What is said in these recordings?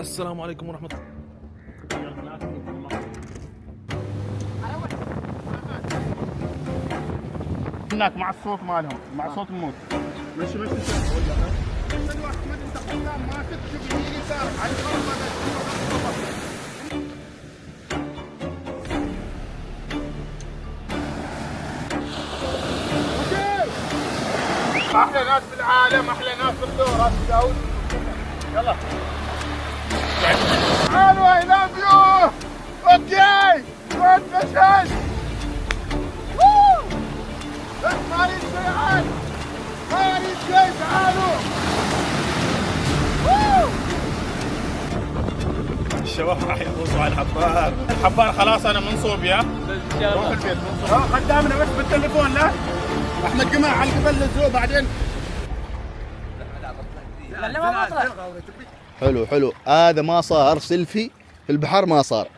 السلام عليكم ورحمة هناك مع الصوت مالهم مع صوت الموت. مشي مشي من وقت ما انت قدام ما تكتب يمين يسار على احلى ناس في العالم، احلى ناس في الدور. راس داود يلا تعالوا. اي لاف يو. اوكي جود مشهد. ما اريد شيء عاد، ما اريد شيء. تعالوا الشباب راح يفوزوا على الحبار. الحبار خلاص انا منصوب يا روح البيت منصوب. قدامنا بس بالتليفون. لا احمد جماعه على القبل نزلوه بعدين. لا ما بطلع. حلو حلو، هذا ما صار سيلفي في البحر، ما صار.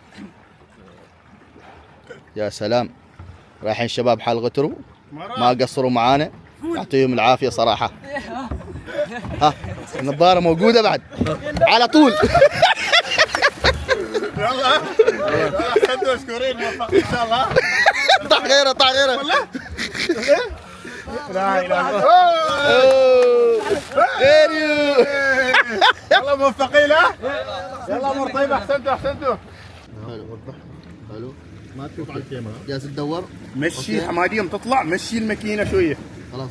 يا سلام، رايحين الشباب حال غترو ما قصروا معانا، يعطيهم العافيه صراحه. ها النظاره موجوده بعد على طول. يلا حدوا مشكورين موفقين ان شاء الله. طع غيره طع غيره. لا اله الا الله. يلا موفقين. ها يلا امور طيبه. احسنتوا احسنتوا. حلو، ما تشوف على الكاميرا، جالس تدور. مشي حماديم تطلع، مشي الماكينه شويه. خلاص.